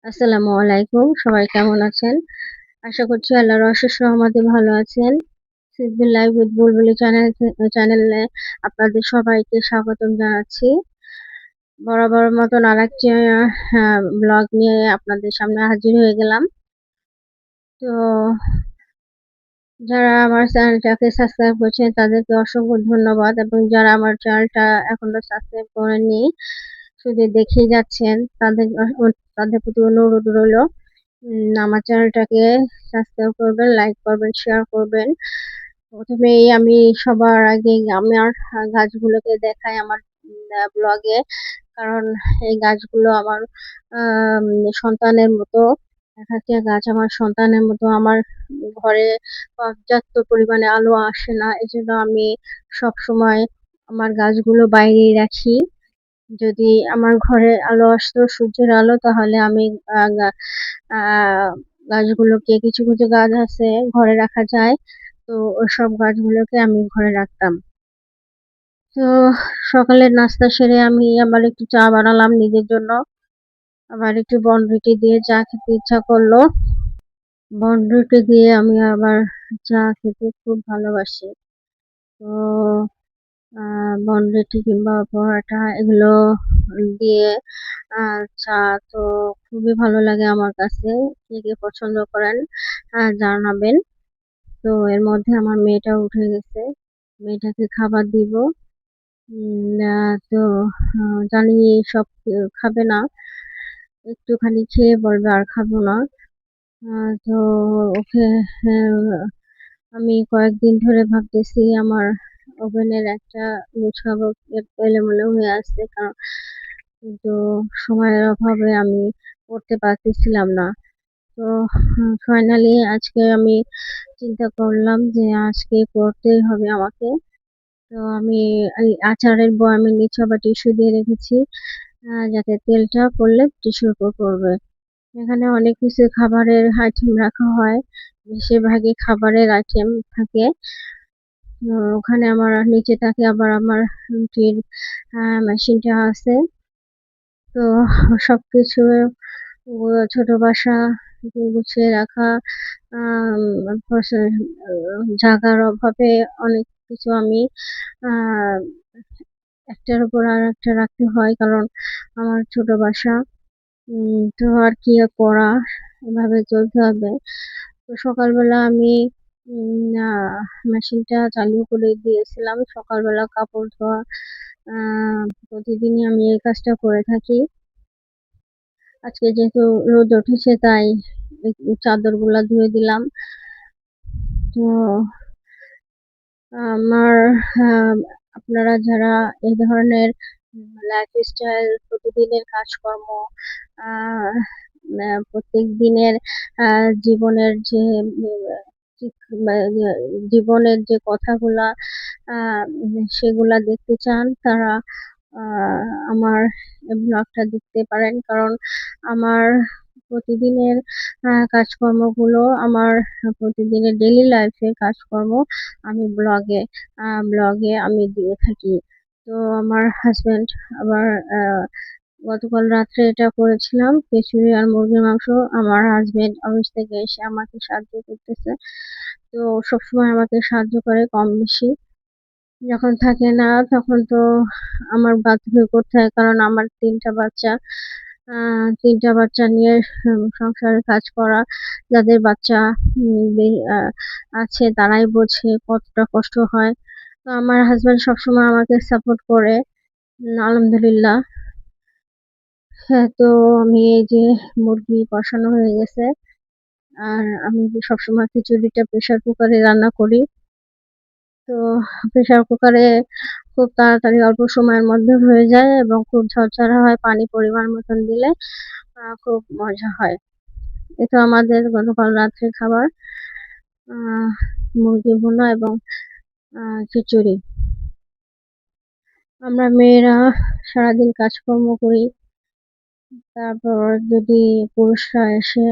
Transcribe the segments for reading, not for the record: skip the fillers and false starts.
আসসালামু আলাইকুম। সবাই কেমন আছেন? আশা করছি আল্লাহর অশেষ রহমতে ভালো আছেন। সিম্পল লাইফ উইথ বুলবুলি চ্যানেলে আপনাদের সবাইকে স্বাগতম জানাচ্ছি। বরাবর মতন আরেকটি ব্লগ নিয়ে আপনাদের সামনে হাজির হয়ে গেলাম। তো যারা আমার চ্যানেলটাকে সাবস্ক্রাইব করছেন তাদেরকে অসংখ্য ধন্যবাদ, এবং যারা আমার চ্যানেলটা এখনো সাবস্ক্রাইব করেননি, শুধু দেখেই যাচ্ছেন, তাদের প্রতি অনুরোধ রইল আমার চ্যানেলটাকে সাবস্ক্রাইব করবেন, লাইক করবেন, শেয়ার করবেন। প্রথমেই আমি সবার আগে আমার গাছগুলোকে দেখাই আমার ব্লগে, কারণ এই গাছগুলো আমার সন্তানের মতো। একটা গাছ আমার সন্তানের মতো। আমার ঘরে পর্যাপ্ত পরিমাণে আলো আসে না, এজন্য আমি সব সময় আমার গাছগুলো বাইরেই রাখি। যদি আমার ঘরে আলো আসতো, সূর্যের আলো, তাহলে আমি গাছগুলোকে, কিছু কিছু গাছ আছে ঘরে রাখা যায়, তো ওসব গাছগুলোকে আমি ঘরে রাখতাম। তো সকালের নাস্তা সেরে আমি আবার একটু চা বানালাম নিজের জন্য। আবার একটু বনরুটি দিয়ে চা খেতে ইচ্ছা করলো। বনরুটি দিয়ে আমি আবার চা খেতে খুব ভালোবাসি। তো বনরুটি কিংবা পরোটা এগুলো দিয়ে চা তো খুবই ভালো লাগে আমার কাছে। কে কে পছন্দ করেন জানাবেন। তো এর মধ্যে আমার মেয়েটা উঠে গেছে, মেয়েটাকে খাবার দিব। তো জানি সব খাবে না, একটুখানি খেয়ে বলবে আর খাবো না। তো ওকে আমি কয়েকদিন ধরে ভাবতেছি আমার ওভেনের একটা গুছাবো, এলোমেলো হয়ে আসছে, কারণ কিন্তু সময়ের অভাবে আমি করতে পারতেছিলাম না। তো ফাইনালি আজকে আমি চিন্তা করলাম যে আজকে করতেই হবে আমাকে। তো আমি এই আচারের বয়ামের নিচে আবার টিস্যু দিয়ে রেখেছি, যাতে তেলটা পড়লে টিস্যুর উপর পড়বে। এখানে অনেক কিছু খাবারের আইটেম রাখা হয়, বেশিরভাগই খাবারের আইটেম থাকে। ওখানে আমার নিচে থাকে আবার আমার রুটির মেশিনটা আছে। তো সবকিছু ছোট বাসা গুছিয়ে রাখা, জায়গার অভাবে অনেক কিছু আমি একটার উপর আর একটা রাখতে হয়, কারণ আমার ছোট বাসা। তো আর কি করা, এভাবে চলতে হবে। তো সকালবেলা আমি মেশিনটা চালু করে দিয়েছিলাম। সকালবেলা কাপড় ধোয়া প্রতিদিনই আমি এই কাজটা করে থাকি। আজকে যেহেতু রোদ উঠেছে, তাই চাদরগুলা ধুয়ে দিলাম। তো আমার আপনারা যারা এই ধরনের লাইফস্টাইল, প্রতিদিনের কাজকর্ম, প্রত্যেক দিনের জীবনের যে জীবনের যে কথাগুলা সেগুলা দেখতে চান, তারা আমার ব্লগটা দেখতে পারেন, কারণ আমার প্রতিদিনের কাজকর্মগুলো, আমার প্রতিদিনের ডেইলি লাইফের কাজকর্ম আমি ব্লগে আমি দিয়ে থাকি। তো আমার হাজবেন্ড আবার গতকাল রাত্রে এটা করেছিলাম, খিচুড়ি আর মুরগির মাংস। আমার হাজবেন্ড অফিস থেকে এসে আমাকে সাহায্য করতেছে। তো সবসময় আমাকে সাহায্য করে কম বেশি। যখন থাকে না তখন তো আমার বাধ্য হয়ে করতে হয়, কারণ আমার তিনটা বাচ্চা নিয়ে সংসারের কাজ করা। যাদের বাচ্চা আছে তারাই বোঝে কতটা কষ্ট হয়। তো আমার হাজবেন্ড সবসময় আমাকে সাপোর্ট করে, আলহামদুলিল্লাহ। হ্যাঁ, তো আমি এই যে মুরগি কষানো হয়ে গেছে, আর আমি সবসময় খিচুড়িটা প্রেসার কুকারে রান্না করি। তো প্রেসার কুকারে খুব তাড়াতাড়ি অল্প সময়ের মধ্যে হয়ে যায়, এবং খুব ঝরঝরা হয়। পানি পরিমাণ মতন দিলে খুব মজা হয়। এটা আমাদের গতকাল রাত্রের খাবার, মুরগি ভুনা এবং খিচুড়ি। আমরা মেয়েরা সারাদিন কাজকর্ম করি, তারপর যদি পুরুষরা এসে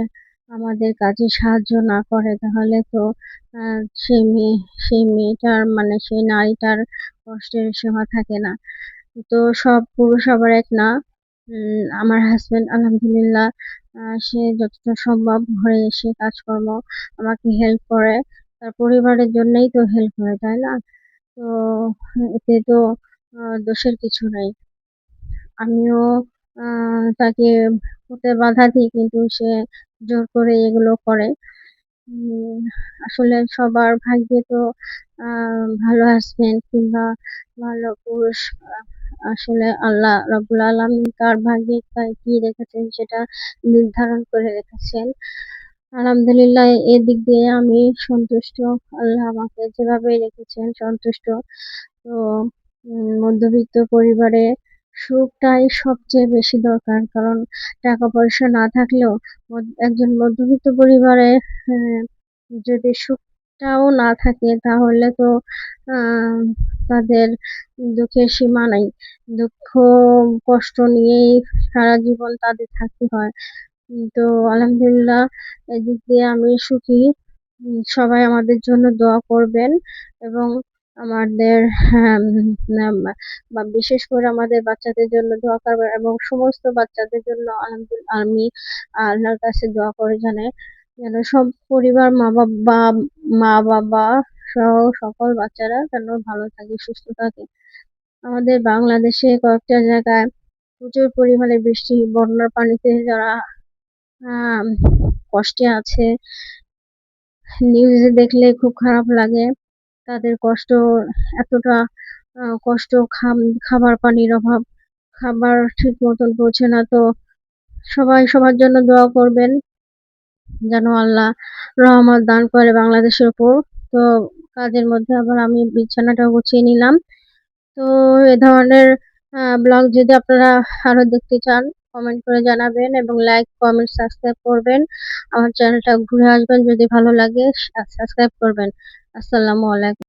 আমাদের কাজে সাহায্য না করে, তাহলে তো সেই মেয়েটার, মানে সেই নারীটার কষ্টের সীমা থাকে না। তো সব পুরুষ আবার এক না। আমার হাসবেন্ড আলহামদুলিল্লাহ সে যতটা সম্ভব ঘরে এসে কাজকর্ম আমাকে হেল্প করে। তার পরিবারের জন্যই তো হেল্প করে, তাই না? তো এতে তো দোষের কিছু নাই। আমিও তাকে হতে বাধা দিই, কিন্তু সে জোর করে এগুলো করে। উম আসলে সবার ভাগ্যে তো ভালো হাসবেন্ড কিংবা ভালো পুরুষ আসলে আল্লাহ রাব্বুল আলামিন কার ভাগ্যে কি রেখেছেন সেটা নির্ধারণ করে রেখেছেন। আলহামদুলিল্লাহ এদিক দিয়ে আমি সন্তুষ্ট। আল্লাহ আমাকে যেভাবে রেখেছেন সন্তুষ্ট। তো মধ্যবিত্ত পরিবারে সুখটাই সবচেয়ে বেশি দরকার। কারণ টাকা পয়সা না থাকলেও একজন মধ্যবিত্ত পরিবারে আহ, যদি সুখটাও না থাকে তাহলে তো আহ, তাদের দুঃখের সীমা নাই। দুঃখ কষ্ট নিয়েই সারা জীবন তাদের থাকতে হয়। তো আলহামদুলিল্লাহ এদিক দিয়ে আমি সুখী। সবাই আমাদের জন্য দোয়া করবেন এবং আমাদের বা বিশেষ করে আমাদের বাচ্চাদের জন্য দোয়া করবেন এবং সমস্ত বাচ্চাদের জন্য আলহামদুলিল্লাহ আমি আল্লাহর কাছে দোয়া করে জানাই যেন সব পরিবার মা বাবা সহ সকল বাচ্চারা যেন ভালো থাকে, সুস্থ থাকে। আমাদের বাংলাদেশে কয়েকটা জায়গায় প্রচুর পরিমাণে বৃষ্টি, বন্যার পানিতে যারা আহ কষ্টে আছে, নিউজে দেখলে খুব খারাপ লাগে। তাদের কষ্ট এতটা কষ্ট, খাবার পানির অভাব, খাবার ঠিক মতন পৌঁছে না। তো সবাই সবার জন্য দোয়া করবেন যেন আল্লাহ রহমত দান করে বাংলাদেশের উপর। তো কাজের মধ্যে আবার আমি বিছানাটা গুছিয়ে নিলাম। তো এ ধরনের ব্লগ যদি আপনারা আরো দেখতে চান কমেন্ট করে জানাবেন এবং লাইক কমেন্ট সাবস্ক্রাইব করবেন। আমার চ্যানেলটা ঘুরে আসবেন, যদি ভালো লাগে সাবস্ক্রাইব করবেন। আসসালামু আলাইকুম।